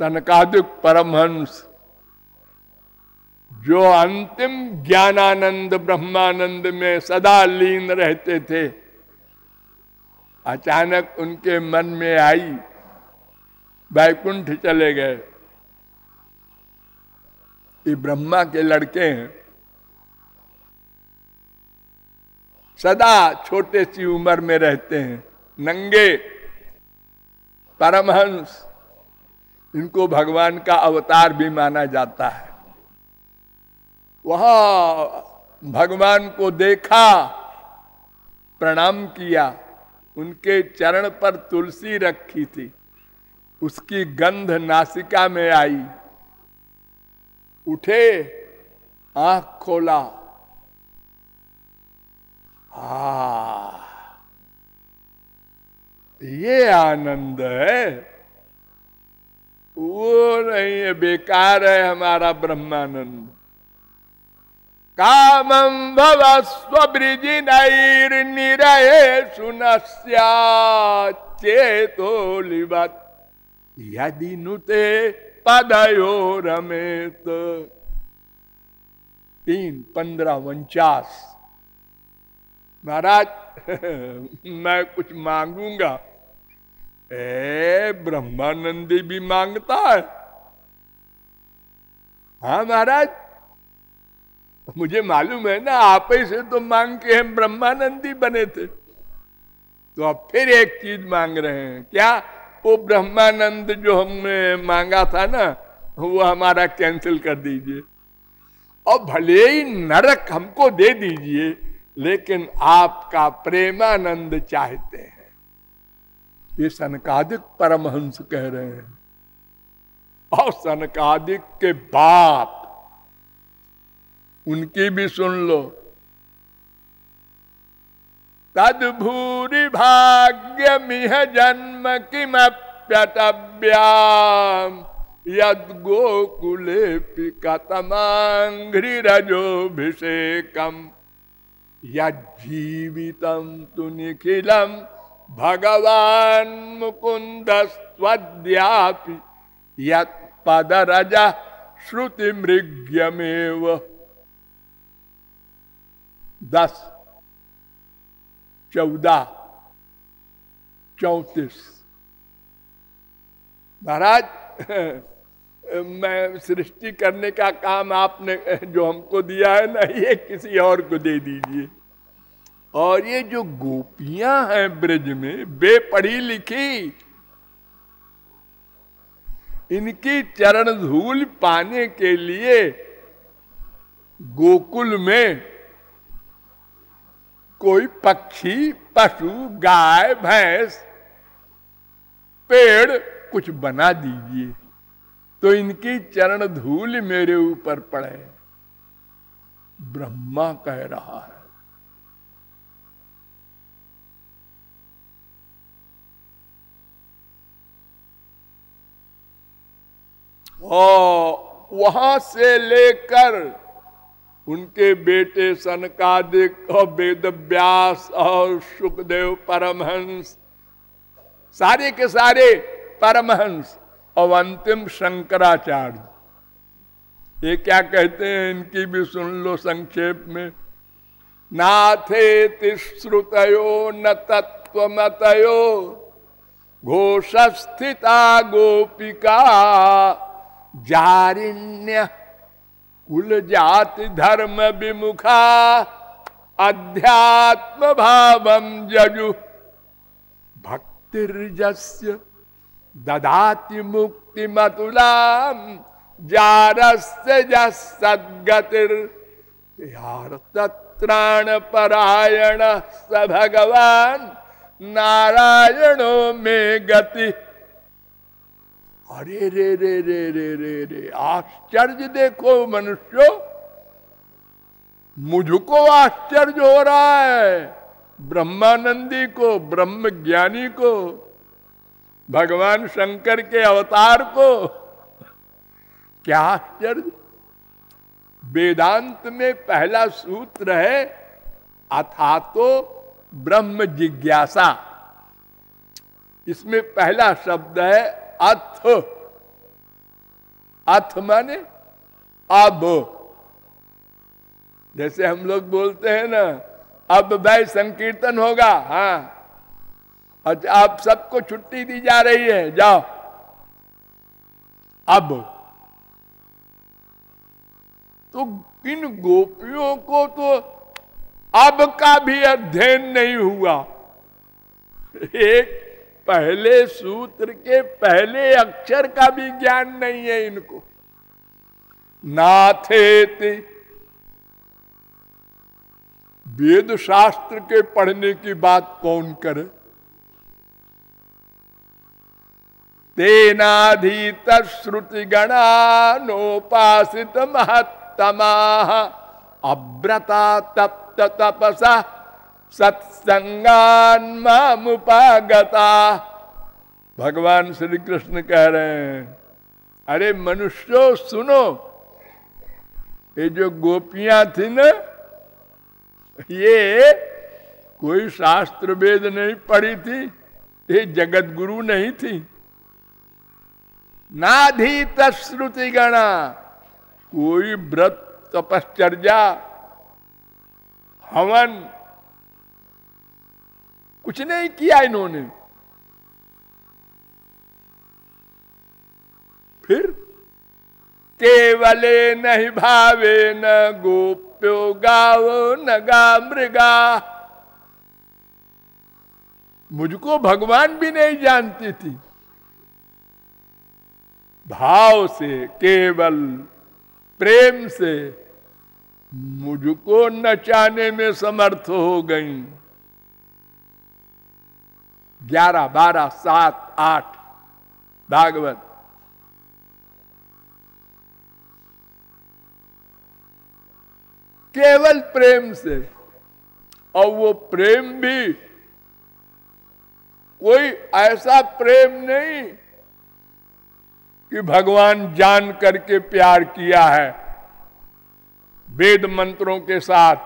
सनकादिक परमहंस जो अंतिम ज्ञानानंद ब्रह्मानंद में सदा लीन रहते थे, अचानक उनके मन में आई, वैकुंठ चले गए। ये ब्रह्मा के लड़के हैं, सदा छोटे सी उम्र में रहते हैं, नंगे परमहंस। इनको भगवान का अवतार भी माना जाता है। वहां भगवान को देखा, प्रणाम किया, उनके चरण पर तुलसी रखी थी, उसकी गंध नासिका में आई, उठे, आंख खोला, ये आनंद है, वो नहीं है, बेकार है हमारा ब्रह्मानंद। कामं भव स्वब्रिजिनैर्निरये सुनस्या चेतो लिवत् यदि नुते पदयो रमेत। 3:15-49। महाराज मैं कुछ मांगूंगा। ब्रह्मानंदी भी मांगता है। हाँ महाराज, मुझे मालूम है ना, आप ही से तो मांग के हम ब्रह्मानंदी बने थे, तो अब फिर एक चीज मांग रहे हैं। क्या? वो ब्रह्मानंद जो हमने मांगा था ना, वो हमारा कैंसिल कर दीजिए, और भले ही नरक हमको दे दीजिए, लेकिन आपका प्रेमानंद चाहते हैं। ये सनकादिक परमहंस कह रहे हैं। और सनकादिक के बाप, उनकी भी सुन लो। तद भूरि भाग्यमिह जन्म किमप्यटव्याम यद गोकुले कतमांघ्रिरजोभिषेकम यज्जीवितम तु निखिलम भगवान मुकुंदस्त्वद्यापि यत् पदरजा श्रुति मृग्यमेव। 10, 14, 34। महाराज मैं सृष्टि करने का काम आपने जो हमको दिया है ना, ये किसी और को दे दीजिए। और ये जो गोपियां हैं ब्रज में, बेपढ़ी लिखी, इनकी चरण धूल पाने के लिए गोकुल में कोई पक्षी, पशु, गाय, भैंस, पेड़ कुछ बना दीजिए, तो इनकी चरण धूल मेरे ऊपर पड़े। ब्रह्मा कह रहा है। और वहां से लेकर उनके बेटे सनकादिक और वेदव्यास और सुखदेव परमहंस, सारे के सारे परमहंस, और अंतिम शंकराचार्य, ये क्या कहते हैं, इनकी भी सुन लो संक्षेप में। नाथे श्रुतयो न तत्वमतयो घोषस्थिता गोपिका जारिण्य कुल जाति धर्म विमुखा अध्यात्म भावम जजु भक्तिर्जस्य ददाति मुक्ति मतुलाम जारस्य सद्गतिर यार तत्राण परायण स भगवान नारायणो में गति। अरे रे रे रे रे रे रे, आश्चर्य देखो मनुष्यों, मुझको आश्चर्य हो रहा है। ब्रह्मानंदी को, ब्रह्म ज्ञानी को, भगवान शंकर के अवतार को क्या आश्चर्य। वेदांत में पहला सूत्र है अथातो ब्रह्म जिज्ञासा। इसमें पहला शब्द है अथ, अथ माने अब, जैसे हम लोग बोलते हैं ना, अब भाई संकीर्तन होगा, हाँ, अच्छा आप सबको छुट्टी दी जा रही है, जाओ। अब तो इन गोपियों को तो अब का भी अध्ययन नहीं हुआ, एक पहले सूत्र के पहले अक्षर का भी ज्ञान नहीं है इनको। नाथेति, वेद शास्त्र के पढ़ने की बात कौन करे। तेनाधीत श्रुति गणानोपासित महत्तमा अव्रता तप्त तपसा सत्संगान मामुपागता। भगवान श्री कृष्ण कह रहे हैं, अरे मनुष्यों सुनो, ये जो गोपियां थी ना, ये कोई शास्त्र वेद नहीं पढ़ी थी, ये जगत गुरु नहीं थी। नाधीत श्रुति गणा, कोई व्रत तपश्चर्या हवन कुछ नहीं किया इन्होंने। फिर केवले नहीं भावे न गोप्यो गावो न गा मृगा, मुझको भगवान भी नहीं जानती थी। भाव से, केवल प्रेम से मुझको नचाने में समर्थ हो गई। 11, 12, 7, 8 भागवत। केवल प्रेम से, और वो प्रेम भी कोई ऐसा प्रेम नहीं कि भगवान जान करके प्यार किया है वेद मंत्रों के साथ,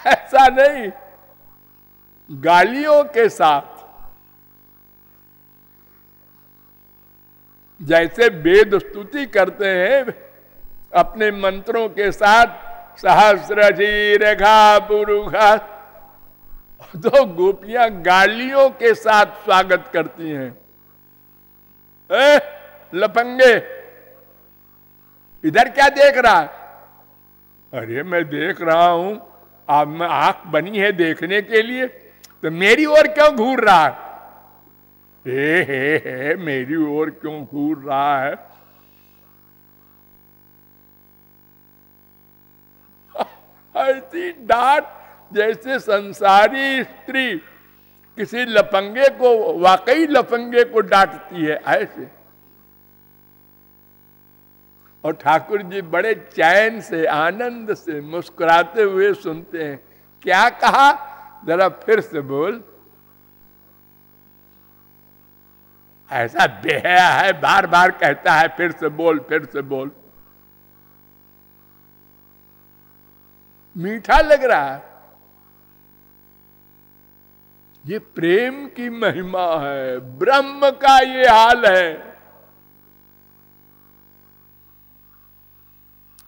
ऐसा नहीं, गालियों के साथ। जैसे वेद स्तुति करते हैं अपने मंत्रों के साथ, सहस्रशी रेखा पुरुखा, तो गोपियां गालियों के साथ स्वागत करती हैं। लफंगे, इधर क्या देख रहा है? अरे मैं देख रहा हूं, अब मैं आंख बनी है देखने के लिए, तो मेरी ओर क्यों घूर रहा है? हे मेरी ओर क्यों घूर रहा है? ऐसी डांट जैसे संसारी स्त्री किसी लफंगे को, वाकई लफंगे को डांटती है, ऐसे। और ठाकुर जी बड़े चैन से, आनंद से, मुस्कुराते हुए सुनते हैं। क्या कहा, जरा फिर से बोल। ऐसा बेहया है, बार बार कहता है फिर से बोल, फिर से बोल। मीठा लग रहा है। ये प्रेम की महिमा है, ब्रह्म का ये हाल है।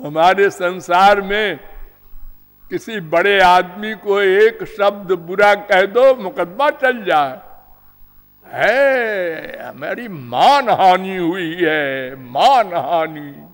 हमारे संसार में किसी बड़े आदमी को एक शब्द बुरा कह दो, मुकदमा चल जाए। है, हमारी मान हानि हुई है, मान हानि।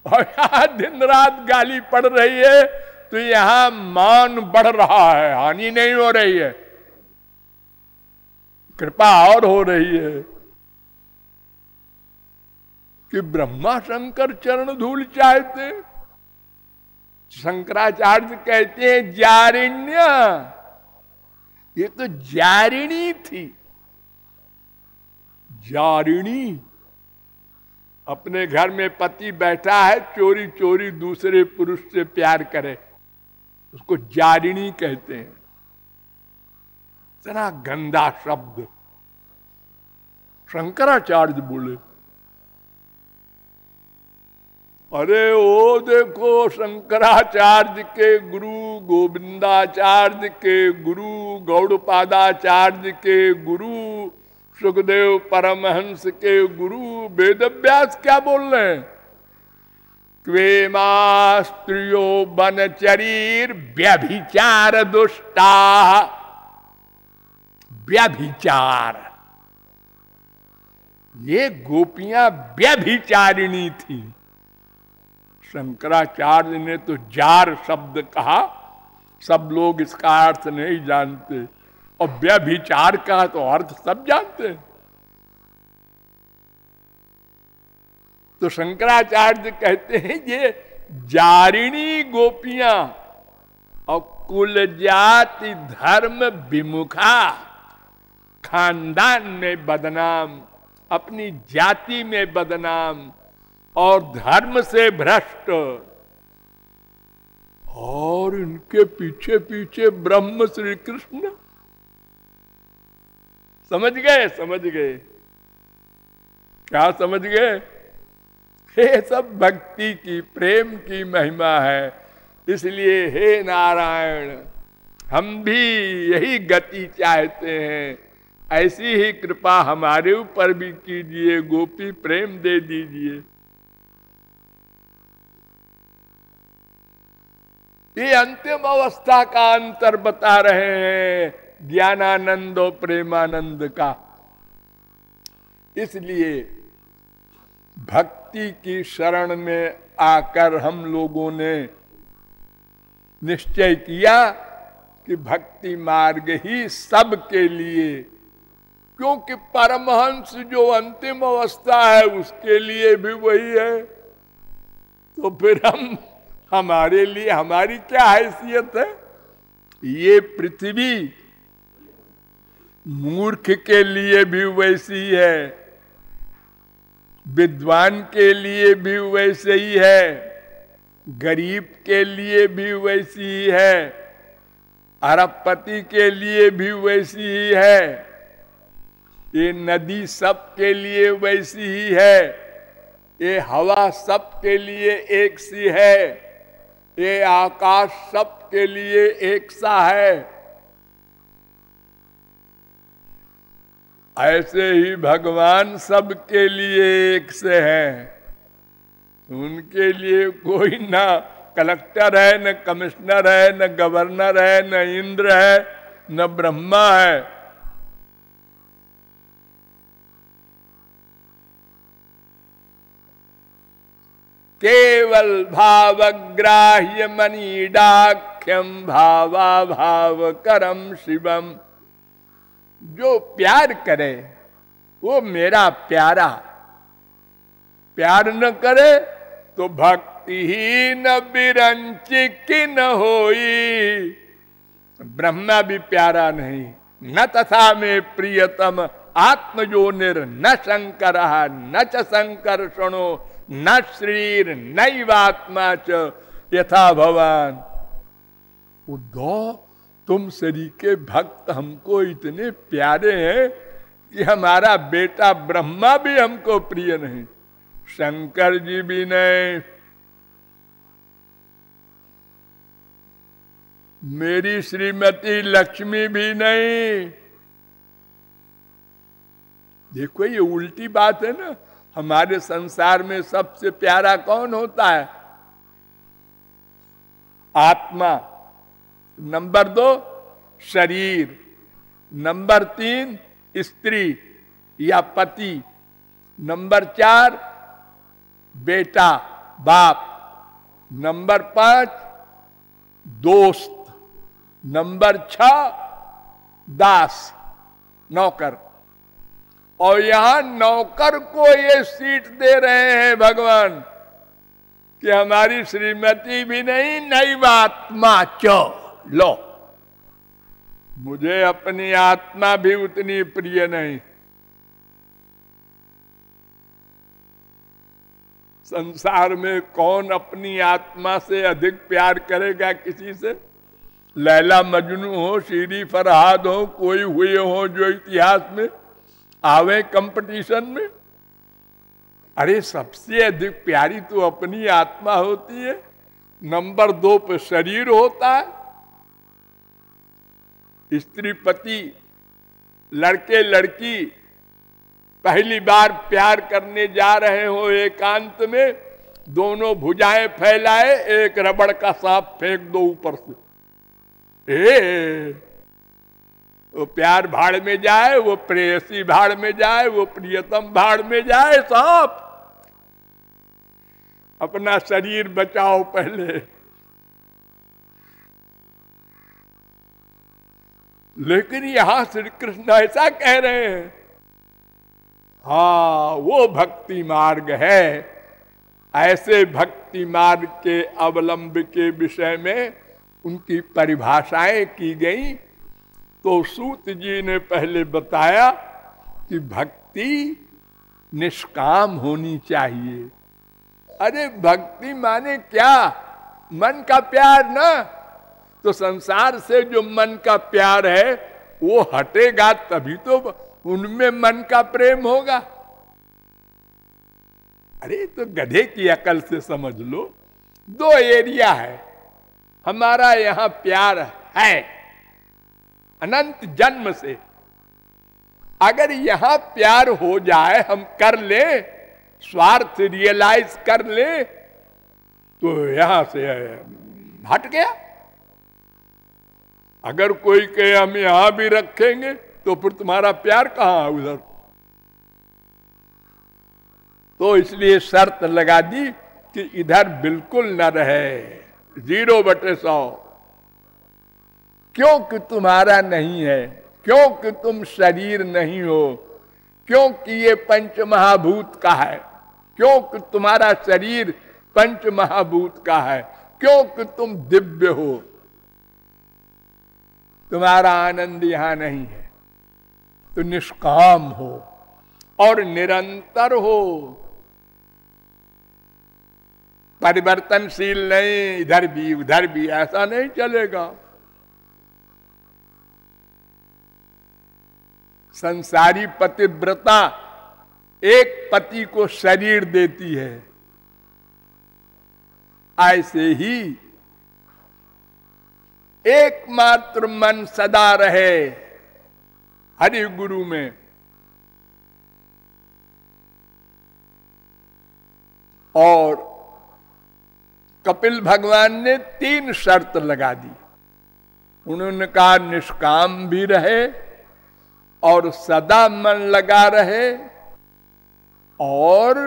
और यहां दिन रात गाली पड़ रही है, तो यहां मान बढ़ रहा है, हानि नहीं हो रही है, कृपा और हो रही है। कि ब्रह्मा शंकर चरण धूल चाहते। शंकराचार्य कहते हैं जारिण्य, ये तो जारिणी थी। जारिणी, अपने घर में पति बैठा है, चोरी चोरी दूसरे पुरुष से प्यार करे, उसको जारिणी कहते हैं। इतना गंदा शब्द शंकराचार्य बोले। अरे वो देखो शंकराचार्य के गुरु, गोविंदाचार्य के गुरु, गौड़पादाचार्य के गुरु, सुखदेव परमहंस के गुरु वेदव्यास क्या बोल रहे हैं? क्वेमा स्त्रियो बनचरीर व्यभिचार दुष्टा। व्यभिचार, ये गोपियां व्यभिचारिणी थी। शंकराचार्य ने तो जार शब्द कहा, सब लोग इसका अर्थ नहीं जानते, और व्यभिचार का तो अर्थ सब जानते हैं। तो शंकराचार्य कहते हैं ये जारिणी गोपियां और कुल जाति धर्म विमुखा, खानदान में बदनाम, अपनी जाति में बदनाम और धर्म से भ्रष्ट, और इनके पीछे पीछे ब्रह्म श्री कृष्ण। समझ गए? समझ गए? क्या समझ गए? ये सब भक्ति की, प्रेम की महिमा है। इसलिए हे नारायण, हम भी यही गति चाहते हैं, ऐसी ही कृपा हमारे ऊपर भी कीजिए, गोपी प्रेम दे दीजिए। ये अंतिम अवस्था का अंतर बता रहे हैं ज्ञानानंद और प्रेमानंद का। इसलिए भक्ति की शरण में आकर हम लोगों ने निश्चय किया कि भक्ति मार्ग ही सबके लिए, क्योंकि परमहंस जो अंतिम अवस्था है उसके लिए भी वही है। तो फिर हमारे लिए हमारी क्या हैसियत है? ये पृथ्वी मूर्ख के लिए भी वैसी है, विद्वान के लिए भी वैसे ही है, गरीब के लिए भी वैसी ही है, अरबपति के लिए भी वैसी ही है, ये नदी सब के लिए वैसी ही है, ये हवा सब के लिए एक सी है, ये आकाश सब के लिए एक सा है। ऐसे ही भगवान सबके लिए एक से हैं। उनके लिए कोई ना कलेक्टर है, न कमिश्नर है, न गवर्नर है, न इंद्र है, न ब्रह्मा है। केवल भावग्राह्य मनीडाख्यम भावा भाव करम शिवम। जो प्यार करे वो मेरा प्यारा, प्यार न करे तो भक्ति ही न बिरंची की न होई। ब्रह्मा भी प्यारा नहीं, न तथा में प्रियतम आत्मजोनिर न शंकर न च संकर्षणो न शरीर नैवात्मा च यथा भवान। उद्धव, तुम शरीर के भक्त हमको इतने प्यारे हैं कि हमारा बेटा ब्रह्मा भी हमको प्रिय नहीं, शंकर जी भी नहीं, मेरी श्रीमती लक्ष्मी भी नहीं। देखो ये उल्टी बात है ना। हमारे संसार में सबसे प्यारा कौन होता है? आत्मा। नंबर 2 शरीर, नंबर 3 स्त्री या पति, नंबर 4 बेटा बाप, नंबर 5 दोस्त, नंबर 6 दास नौकर। और यहां नौकर को ये सीट दे रहे हैं भगवान कि हमारी श्रीमती भी नहीं, नैवात्मा च। लो, मुझे अपनी आत्मा भी उतनी प्रिय नहीं। संसार में कौन अपनी आत्मा से अधिक प्यार करेगा किसी से? लैला मजनू हो, शीरी फरहाद हो, कोई हुए हो जो इतिहास में आवे कंपटीशन में? अरे सबसे अधिक प्यारी तो अपनी आत्मा होती है, नंबर 2 पे शरीर होता है। स्त्री पति, लड़के लड़की पहली बार प्यार करने जा रहे हो एकांत में, दोनों भुजाएं फैलाए, एक रबड़ का सांप फेंक दो ऊपर से, वो प्यार भाड़ में जाए, वो प्रेयसी भाड़ में जाए, वो प्रियतम भाड़ में जाए, सांप। अपना शरीर बचाओ पहले। लेकिन यहां श्री कृष्ण ऐसा कह रहे हैं, हाँ वो भक्ति मार्ग है। ऐसे भक्ति मार्ग के अवलंब के विषय में उनकी परिभाषाएं की गई। तो सूत जी ने पहले बताया कि भक्ति निष्काम होनी चाहिए। अरे भक्ति माने क्या? मन का प्यार ना। तो संसार से जो मन का प्यार है वो हटेगा तभी तो उनमें मन का प्रेम होगा। अरे तो गधे की अकल से समझ लो, 2 एरिया है। हमारा यहां प्यार है अनंत जन्म से। अगर यहां प्यार हो जाए, हम कर ले, स्वार्थ रियलाइज कर ले, तो यहां से हट गया। अगर कोई कहे हम यहां भी रखेंगे तो फिर तुम्हारा प्यार कहां है उधर? तो इसलिए शर्त लगा दी कि इधर बिल्कुल न रहे, 0/100। क्योंकि तुम्हारा नहीं है, क्योंकि तुम शरीर नहीं हो, क्योंकि ये पंच महाभूत का है, क्योंकि तुम्हारा शरीर पंच महाभूत का है, क्योंकि तुम दिव्य हो, तुम्हारा आनंद यहां नहीं है। तो निष्काम हो और निरंतर हो, परिवर्तनशील नहीं, इधर भी उधर भी, ऐसा नहीं चलेगा। संसारी पतिव्रता एक पति को शरीर देती है, ऐसे ही एकमात्र मन सदा रहे हरि गुरु में। और कपिल भगवान ने 3 शर्त लगा दी। उन्होंने कहा निष्काम भी रहे और सदा मन लगा रहे, और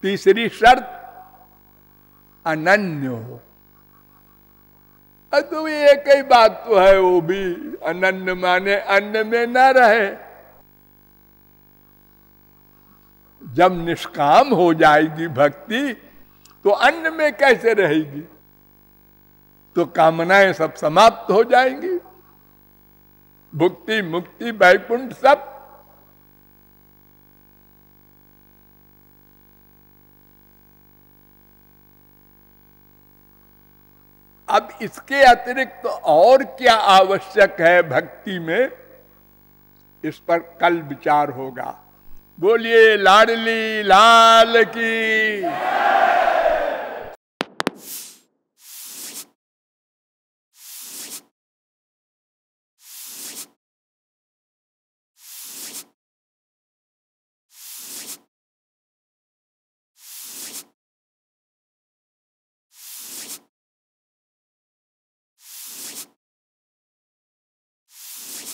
तीसरी शर्त अनन्य हो। तो ये एक ही बात तो है, वो भी अनन्य माने अन्य में न रहे। जब निष्काम हो जाएगी भक्ति तो अन्य में कैसे रहेगी? तो कामनाएं सब समाप्त हो जाएंगी, भुक्ति मुक्ति वैकुंठ सब। अब इसके अतिरिक्त तो और क्या आवश्यक है भक्ति में, इस पर कल विचार होगा। बोलिए लाडली लाल की।